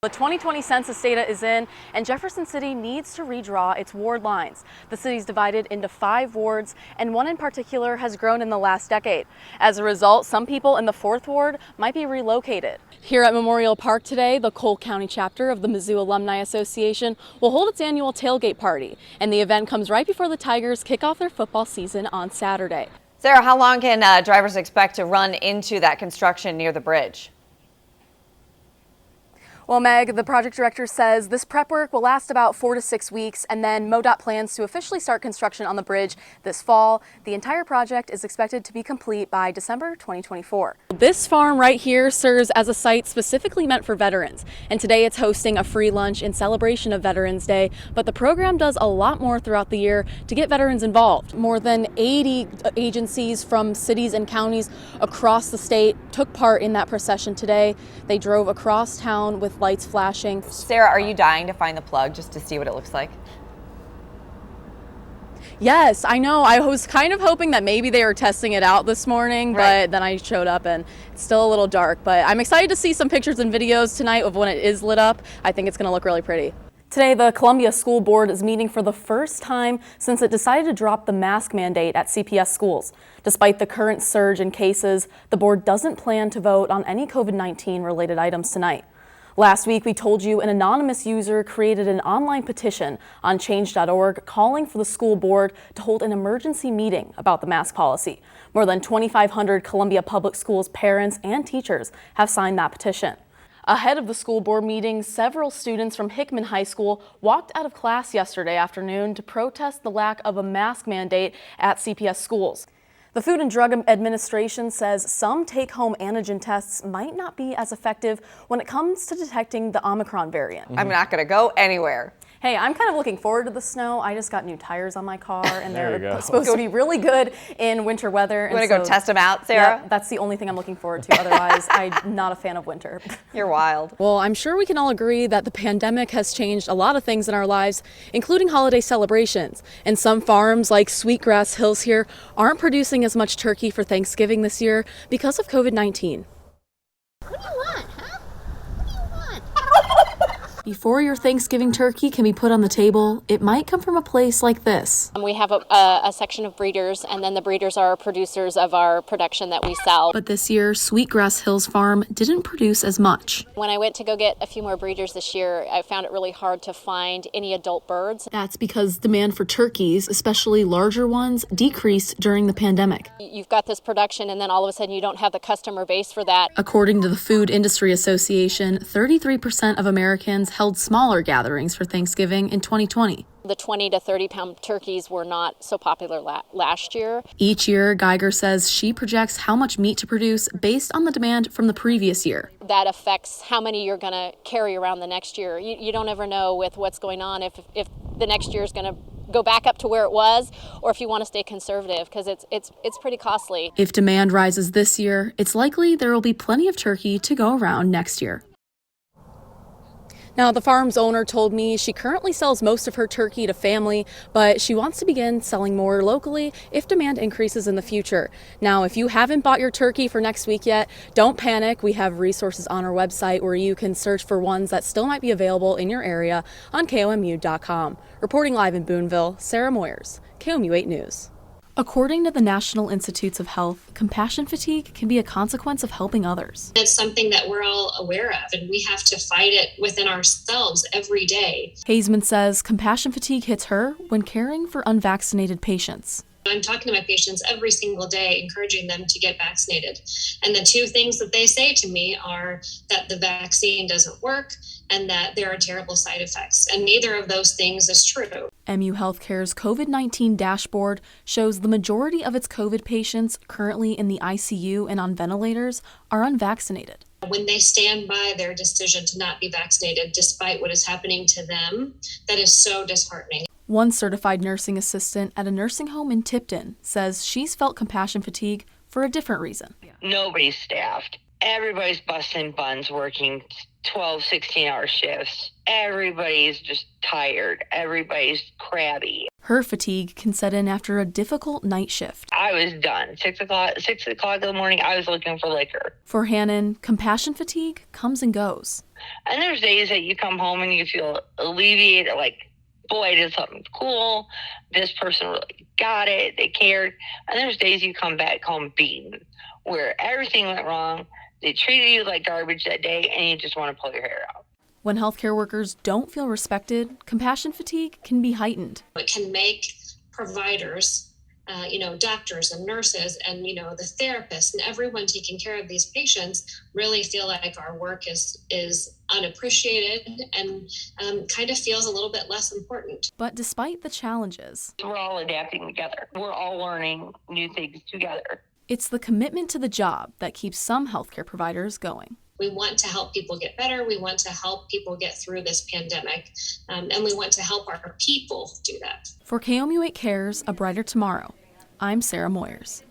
The 2020 census data is in, and Jefferson City needs to redraw its ward lines. The city's divided into 5 wards, and one in particular has grown in the last decade. As a result, some people in the 4th ward might be relocated. Here at Memorial Park today, the Cole County chapter of the Mizzou Alumni Association will hold its annual tailgate party, and the event comes right before the Tigers kick off their football season on Saturday. Sarah, how long can drivers expect to run into that construction near the bridge? Well, Meg, the project director says this prep work will last about 4 to 6 weeks, and then MoDOT plans to officially start construction on the bridge this fall. The entire project is expected to be complete by December 2024. This farm right here serves as a site specifically meant for veterans, and today it's hosting a free lunch in celebration of Veterans Day, but the program does a lot more throughout the year to get veterans involved. More than 80 agencies from cities and counties across the state took part in that procession today. They drove across town with lights flashing. Sarah, are you dying to find the plug just to see what it looks like? Yes, I know. I was kind of hoping that maybe they were testing it out this morning, but then I showed up and it's still a little dark. But I'm excited to see some pictures and videos tonight of when it is lit up. I think it's going to look really pretty. Today, the Columbia School Board is meeting for the first time since it decided to drop the mask mandate at CPS schools. Despite the current surge in cases, the board doesn't plan to vote on any COVID-19 related items tonight. Last week, we told you an anonymous user created an online petition on change.org calling for the school board to hold an emergency meeting about the mask policy. More than 2,500 Columbia Public Schools parents and teachers have signed that petition. Ahead of the school board meeting, several students from Hickman High School walked out of class yesterday afternoon to protest the lack of a mask mandate at CPS schools. The Food and Drug Administration says some take-home antigen tests might not be as effective when it comes to detecting the Omicron variant. I'm not going to go anywhere. Hey, I'm kind of looking forward to the snow. I just got new tires on my car, and they're supposed to be really good in winter weather. You want to go test them out, Sarah? Yeah, that's the only thing I'm looking forward to. Otherwise, I'm not a fan of winter. You're wild. Well, I'm sure we can all agree that the pandemic has changed a lot of things in our lives, including holiday celebrations. And some farms, like Sweetgrass Hills here, aren't producing as much turkey for Thanksgiving this year because of COVID-19. What do you want, huh? What do you want? Before your Thanksgiving turkey can be put on the table, it might come from a place like this. We have a section of breeders, and then the breeders are producers of our production that we sell. But this year, Sweetgrass Hills Farm didn't produce as much. When I went to go get a few more breeders this year, I found it really hard to find any adult birds. That's because demand for turkeys, especially larger ones, decreased during the pandemic. You've got this production, and then all of a sudden you don't have the customer base for that. According to the Food Industry Association, 33% of Americans held smaller gatherings for Thanksgiving in 2020. The 20 to 30 pound turkeys were not so popular last year. Each year, Geiger says she projects how much meat to produce based on the demand from the previous year. That affects how many you're going to carry around the next year. You don't ever know with what's going on if the next year is going to go back up to where it was, or if you want to stay conservative, because it's pretty costly. If demand rises this year, it's likely there will be plenty of turkey to go around next year. Now, the farm's owner told me she currently sells most of her turkey to family, but she wants to begin selling more locally if demand increases in the future. Now, if you haven't bought your turkey for next week yet, don't panic. We have resources on our website where you can search for ones that still might be available in your area on KOMU.com. Reporting live in Boonville, Sara Moyers, KOMU 8 News. According to the National Institutes of Health, compassion fatigue can be a consequence of helping others. It's something that we're all aware of, and we have to fight it within ourselves every day. Hazeman says compassion fatigue hits her when caring for unvaccinated patients. I'm talking to my patients every single day, encouraging them to get vaccinated. And the two things that they say to me are that the vaccine doesn't work and that there are terrible side effects. And neither of those things is true. MU Healthcare's COVID-19 dashboard shows the majority of its COVID patients currently in the ICU and on ventilators are unvaccinated. When they stand by their decision to not be vaccinated, despite what is happening to them, that is so disheartening. One certified nursing assistant at a nursing home in Tipton says she's felt compassion fatigue for a different reason. Nobody's staffed. Everybody's busting buns working 12, 16-hour shifts. Everybody's just tired. Everybody's crabby. Her fatigue can set in after a difficult night shift. I was done. 6 o'clock in the morning, I was looking for liquor. For Hannon, compassion fatigue comes and goes. And there's days that you come home and you feel alleviated, like, boy, I did something cool. This person really got it. They cared. And there's days you come back home beaten, where everything went wrong. They treated you like garbage that day, and you just want to pull your hair out. When healthcare workers don't feel respected, compassion fatigue can be heightened. It can make providers, doctors and nurses and, the therapists and everyone taking care of these patients really feel like our work is unappreciated and kind of feels a little bit less important. But despite the challenges, We're all adapting together. We're all learning new things together. it's the commitment to the job that keeps some healthcare providers going. We want to help people get better. We want to help people get through this pandemic. And we want to help our people do that. For KOMU 8 Cares, A Brighter Tomorrow, I'm Sara Moyers.